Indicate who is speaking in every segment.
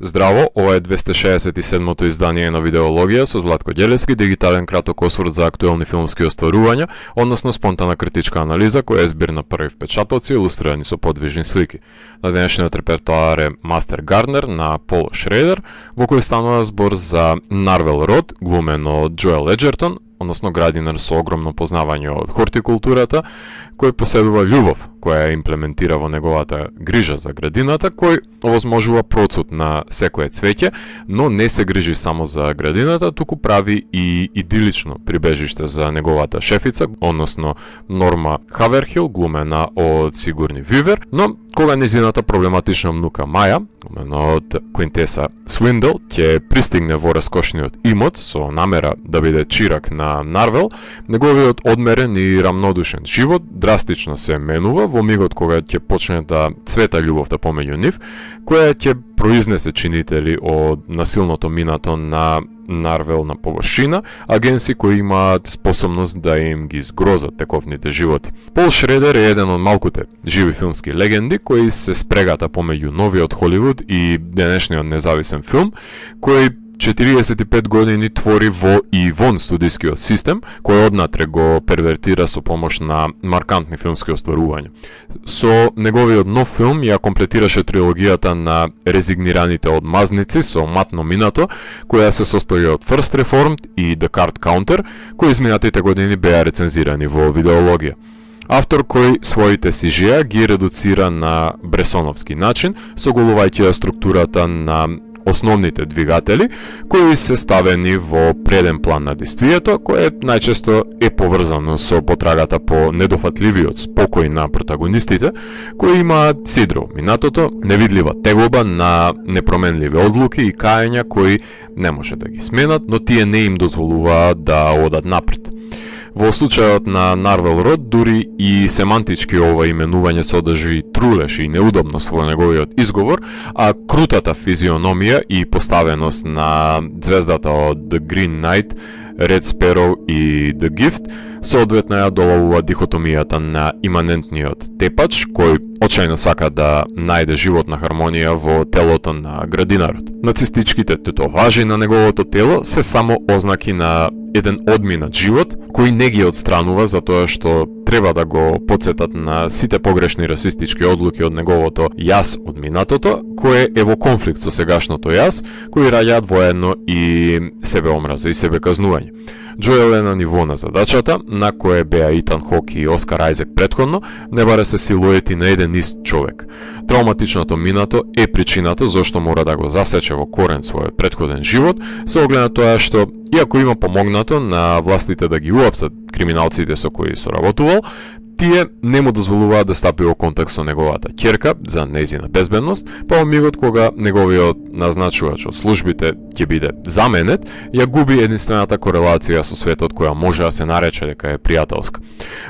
Speaker 1: Здраво, ова е 267-то издание на Видеологија со Златко Ѓелевски, дигитален краток осврт за актуелни филмски остварувања, односно спонтана критичка анализа која е збир на први впечатоци илустрирани со подвижни слики. На денешниот репертоар е Мастер Гарнер на Пол Шредер, во кој станува збор за Нарвел Род, глумен од Джоел Еджертон, односно градинар со огромно познавање од хортикултурата, кој поседува љубов, која ја имплементира во неговата грижа за градината, кој овозможува процут на секое цвеќе, но не се грижи само за градината, туку прави и идилично прибежиште за неговата шефица, односно Норма Хаверхил, глумена од Сигурни Вивер, но кога незината проблематична внука Маја, глумена од Квинтеса Свиндел, ќе пристигне во раскошниот имот со намера да биде чирак на Нарвел, неговиот одмерен и рамнодушен живот драстично се менува во мигот кога ќе почне да цвета љубовта помеѓу нив, која ќе произнесе чинители од насилното минато на Нарвел на површина, агенси кои имаат способност да им ги згрозат тековните животи. Пол Шредер е еден од малкуте живи филмски легенди кои се спрегата помеѓу новиот Холивуд и денешниот независен филм, кој 45 години твори во и вон студискиот систем, кој однатре го первертира со помош на маркантни филмски остварувања. Со неговиот нов филм ја комплетираше трилогијата на резигнираните одмазници со матно минато, која се состои од First Reformed и The Card Counter, кои изминатите години беа рецензирани во Видеологија. Автор кој своите сижија ги редуцира на бресоновски начин, соголувајќи ја структурата на основните двигатели, кои се ставени во преден план на действието, кое најчесто е поврзано со потрагата по недофатливиот спокој на протагонистите, кои имаат сидром минатото, невидлива теглоба на непроменливи одлуки и каења кои не може да ги сменат, но тие не им дозволуваат да одат напред. Во случајот на Нарвел Род, дури и семантички ова именување содржи трулеш и неудобност во неговиот изговор, а крутата физиономија и поставеност на звездата од The Green Knight, Red Sparrow и The Gift соодветно ја доловува дихотомијата на иманентниот тепач, кој очајно сака да најде животна хармонија во телото на градинарот. Нацистичките тетоважи на неговото тело се само ознаки на еден одминат живот, кој не ги одстранува затоа што треба да го подсетат на сите погрешни расистички одлуки од неговото јас од минатото, кое е во конфликт со сегашното јас, кои раѓаат воедно и себеомраза и себеказнување. Джоел е на ниво на задачата, на кое беа Итан Хок и Оскар Ајзек претходно, не баре се силуети на еден ист човек. Травматичното минато е причината зашто мора да го засече во корен својот претходен живот, со оглед на тоа што, иако има помогнато на властите да ги уапсат криминалците со кои соработувал, тие не му дозволуваат да стапи во контакт со неговата ќерка за нејзина безбедност, па во мигот кога неговиот назначувач од службите ќе биде заменет, ја губи единствената корелација со светот која може да се нарече дека е пријателска.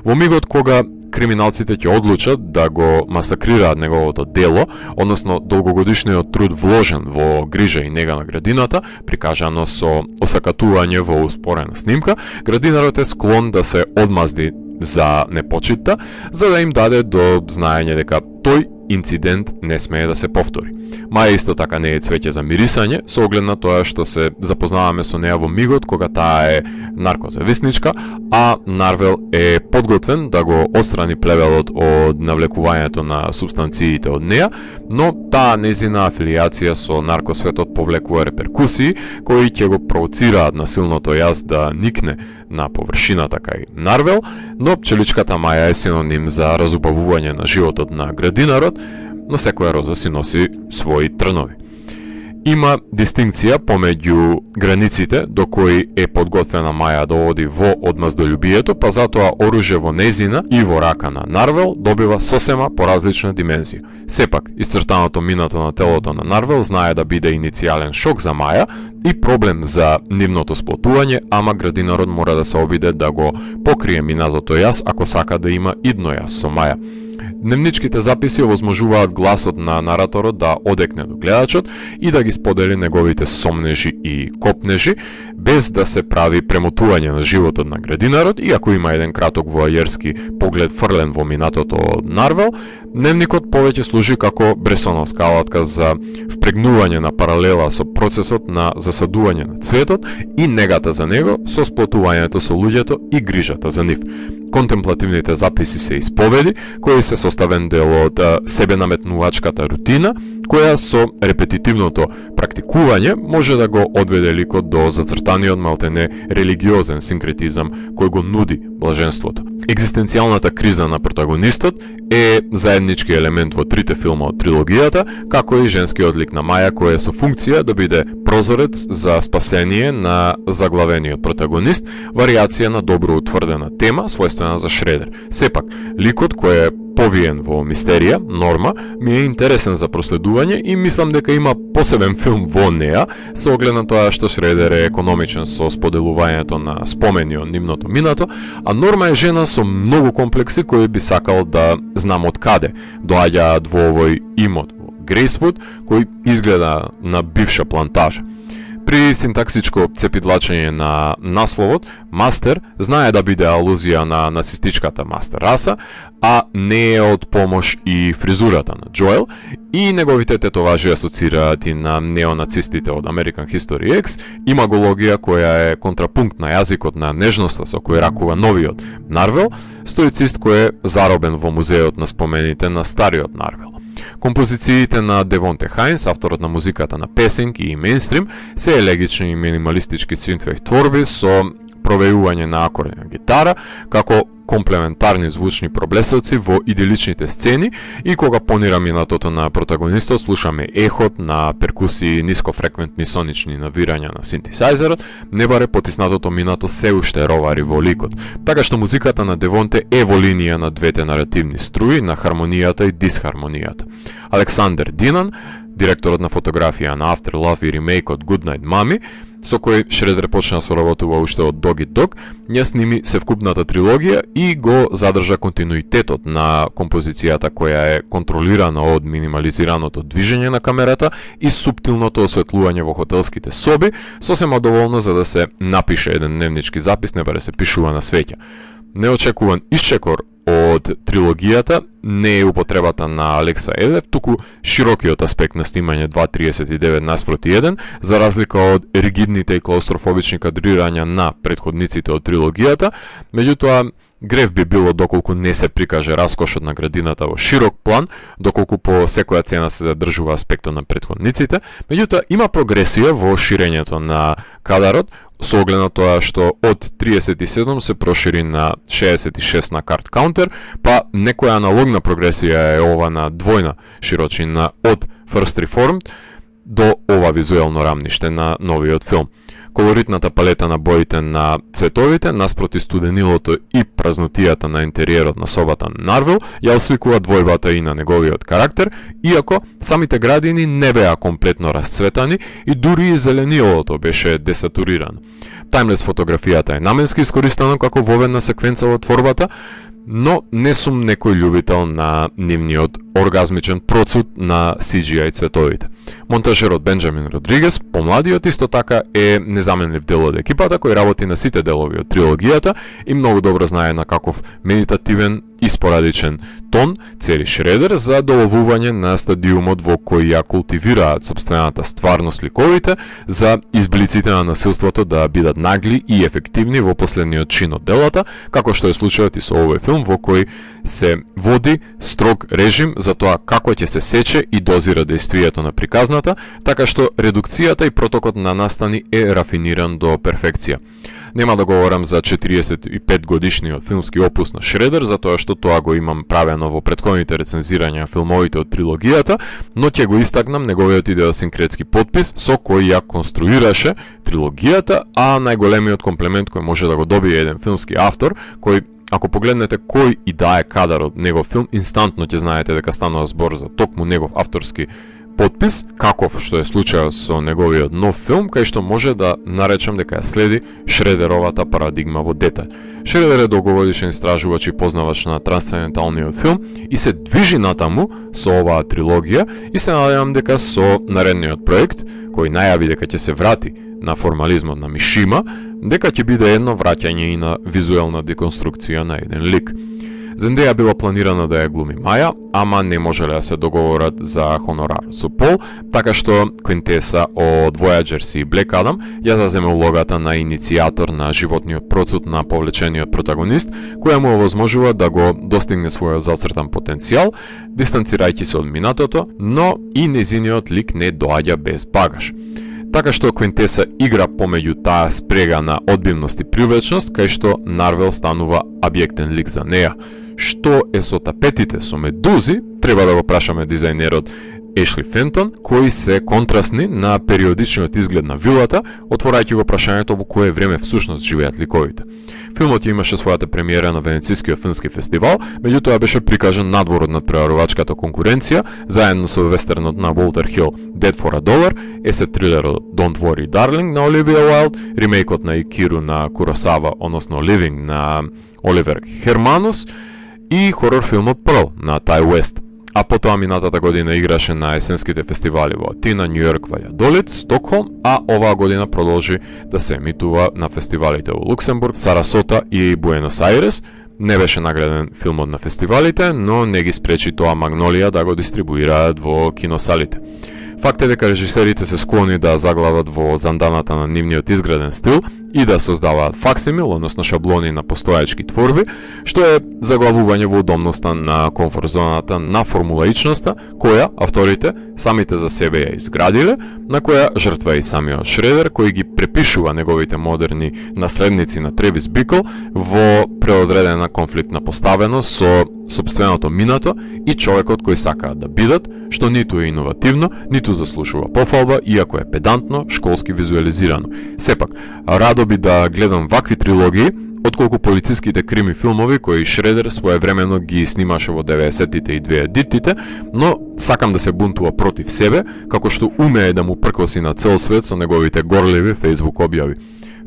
Speaker 1: Во мигот кога криминалците ќе одлучат да го масакрираат неговото дело, односно долгогодишниот труд вложен во грижа и нега на градината, прикажано со осакатување во успорена снимка, градинарот е склон да се одмазди за непочитта, за да им даде до знаење дека тој инцидент не смее да се повтори. Маја исто така не е цвеќе за мирисање, со оглед на тоа што се запознаваме со неа во мигот кога таа е наркозависничка, а Нарвел е подготвен да го отстрани плевелот од навлекувањето на субстанциите од неа, но таа незина афилијација со наркосветот повлекува реперкусии кои ќе го провоцираат насилното јас да никне на површината кај Нарвел, но пчеличката Маја е синоним за разубавување на животот на градинарот, но секоја роза си носи своји трнови. Има дистинкција помеѓу границите до кои е подготвена Маја да оди во одмаздолюбието, па затоа оружје во незина и во рака на Нарвел добива сосема поразлична димензија. Сепак, исцртаното минато на телото на Нарвел знае да биде иницијален шок за Маја и проблем за нивното сплотување, ама градинарот мора да се обиде да го покрие минатото јас ако сака да има идно јас со Маја. Дневничките записи овозможуваат гласот на нараторот да одекне до гледачот и да ги сподели неговите сомнежи и копнежи, без да се прави премотување на животот на градинарот, иако има еден краток воајерски поглед фрлен во минатото од Нарвел, дневникот повеќе служи како Бресоновска алатка за впрегнување на паралела со процесот на засадување на цветот и негата за него со сплотувањето со луѓето и грижата за нив. Контемплативните записи се исповеди, кои се составен дел од себенаметнувачката рутина, која со репетитивното практикување може да го одведе ликот до зацртаниот малтене религиозен синкретизам кој го нуди блаженството. Екзистенцијалната криза на протагонистот е заеднички елемент во трите филма од трилогијата, како и женскиот лик на Маја кој е со функција да биде прозорец за спасение на заглавениот протагонист, варијација на добро утврдена тема, својствена за Шредер. Сепак, ликот кој е повиен во мистерија, Норма, ми е интересен за проследување и мислам дека има посебен филм во неа, со оглед на тоа што Шредер е економичен со споделувањето на спомени од нивното минато, а Норма е жена со многу комплекси кои би сакал да знам од каде доаѓаат во овој имот во Грейсвуд, кој изгледа на бивша плантажа. При синтаксичко цепидлачење на насловот, Мастер знае да биде алузија на нацистичката мастер раса, а не е од помош и фризурата на Джоел, и неговите тетоважи асоцираат и на неонацистите од American History X, имагологија која е контрапункт на јазикот на нежноста со кој ракува новиот Нарвел, стоицист кој е заробен во музеот на спомените на стариот Нарвел. Композициите на Девонте Хајнс, авторот на музиката на песенки и мейнстрим, се елегични и минималистички синтвејв творби со провејување на акордна гитара, како комплементарни звучни проблесоци во иделичните сцени и кога понира минатото на протагонистот слушаме ехот на перкусии нискофреквентни сонични навирања на синтесајзерот, не баре потиснатото минато се уште ровари во ликот. Така што музиката на Девонте е во линија на двете наративни струи, на хармонијата и дисхармонијата. Александър Динан, директорот на фотографија на Afterlove и ремейкот Goodnight Mommy, со кој Шредер почна да соработува уште од Dog Eat Dog, ја сними севкупната трилогија и го задржа континуитетот на композицијата која е контролирана од минимализираното движење на камерата и суптилното осветлување во хотелските соби, сосема доволно за да се напише еден дневнички запис, не баре се пишува на свеќа. Неочекуван исчекор од трилогијата не е употребата на Алекса Елев, туку широкиот аспект на снимање 2:39 наспроти 1, за разлика од ригидните и клаустрофобични кадрирања на претходниците од трилогијата. Меѓутоа, грев би било доколку не се прикаже раскошот на градината во широк план, доколку по секоја цена се задржува аспектот на претходниците. Меѓутоа, има прогресија во ширењето на кадарот, со оглед на тоа што од 37 се прошири на 66 на карт каунтер, па некоја аналогна прогресија е ова на двојна широчина од First Reformed до ова визуелно рамниште на новиот филм. Колоритната палета на боите на цветовите, наспроти студенилото и празнотијата на интериерот на собата на Нарвел, ја освикува двојбата и на неговиот карактер, иако самите градини не беа комплетно расцветани и дури и зеленилото беше десатурирано. Таймлес фотографијата е наменски искористена како воведна секвенца во творбата, но не сум некој љубител на нивниот оргазмичен процуд на CGI цветовите. Монтажерот Бенџамин Родригес, помладиот, исто така е незаменлив дел од екипата кој работи на сите делови од трилогијата и многу добро знае на каков медитативен и спорадичен тон цели Шредер за доловување на стадиумот во кој ја култивираат собствената стварност ликовите, за изблиците на насилството да бидат нагли и ефективни во последниот чин од делата, како што е случајот и со овој филм во кој се води строг режим за тоа како ќе се сече и дозира дејствието на приказната, така што редукцијата и протокот на настани е рафиниран до перфекција. Нема да говорам за 45 годишниот филмски опус на Шредер, затоа што тоа го имам правено во претходните рецензирања филмовите од трилогијата, но ќе го истакнам неговиот идеосинкретски подпис со кој ја конструираше трилогијата, а најголемиот комплемент кој може да го добие еден филмски автор, кој ако погледнете кој и да е кадар од негов филм, инстантно ќе знаете дека станува збор за токму негов авторски потпис, каков што е случајот со неговиот нов филм, кај што може да наречам дека ја следи Шредеровата парадигма во детај. Шредер е долгогодишен истражувач и познавач на трансценденталниот филм и се движи натаму со оваа трилогија и се надевам дека со наредниот проект, кој најави дека ќе се врати на формализмот на Мишима, дека ќе биде едно враќање и на визуелна деконструкција на еден лик. Зендеја била планирана да ја глуми Маја, ама не можеле да се договорат за хонорар со Пол, така што Квинтеса од Voyagers и Black Adam ја заземе улогата на иницијатор на животниот процут на повлечениот протагонист, која му овозможува да го достигне својот зацртан потенцијал, дистанцирајќи се од минатото, но и незиниот лик не доаѓа без багаж. Така што Квинтеса игра помеѓу таа спрега на одбивност и привлечност, кај што Нарвел станува објектен лик за неја. Што е со тапетите со медузи, треба да го прашаме дизајнерот Ешли Фентон, кои се контрастни на периодичниот изглед на вилата, отворајќи го прашањето во кое време всушност живеат ликовите. Филмот имаше својата премиера на Венецискиот филмски фестивал, меѓутоа беше прикажан надвор од надпреварувачката конкуренција, заедно со вестернот на Walter Hill Dead for a Dollar, SF трилерот Don't Worry Darling на Оливија Уайлд, ремейкот на Икиру на Куросава, односно Living на Оливер Херманус и хорор филмот Pearl на Тај Уест. А потоа минатата година играше на есенските фестивали во Атина, Нью Йорк, Ваљадолид, Стокхолм, а оваа година продолжи да се емитува на фестивалите во Луксембург, Сарасота и Буенос Ајрес. Не беше награден филмот на фестивалите, но не ги спречи тоа Магнолија да го дистрибуираат во киносалите. Факт е дека режисерите се склони да заглават во занданата на нивниот изграден стил и да создаваат факсимил, односно шаблони на постојачки творби, што е заглавување во удобноста на комфорт зоната на формулаичноста, која авторите самите за себе ја изградиле, на која жртва и самиот Шредер, кој ги препишува неговите модерни наследници на Тревис Бикл во преодредена конфликтна поставеност со сопственото минато и човекот кој сакаат да бидат, што ниту е иновативно, ниту заслужува пофалба, иако е педантно, школски визуализирано. Сепак, радо би да гледам вакви трилогии, отколку полициските крими филмови кои Шредер своевремено ги снимаше во 90-тите и 2000-тите, но сакам да се бунтува против себе, како што умее да му пркоси на цел свет со неговите горливи Facebook објави.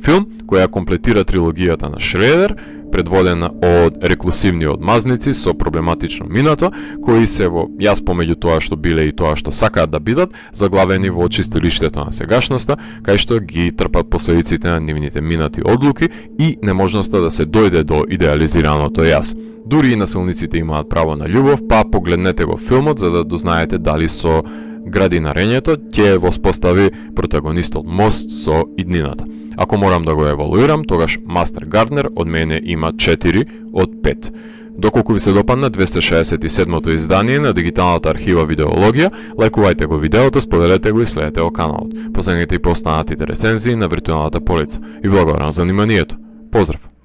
Speaker 1: Филм која комплетира трилогијата на Шредер, предводена од реклусивни одмазници со проблематично минато, кои се во јас помеѓу тоа што биле и тоа што сакаат да бидат, заглавени во чистилиштето на сегашноста, кај што ги трпат последиците на нивните минати одлуки и неможноста да се дојде до идеализираното јас. Дури и насилниците имаат право на љубов, па погледнете го филмот за да дознаете дали со градинарењето ќе воспостави протагонистот мост со иднината. Ако морам да го евалуирам, тогаш Мастер Гарднер од мене има 4 од 5. Доколку ви се допадна 267-то издание на дигиталната архива Видеологија, лајкувајте го видеото, споделете го и следете го каналот. Последните и по останатите рецензии на виртуелната полица. И благодарам за вниманието. Поздрав!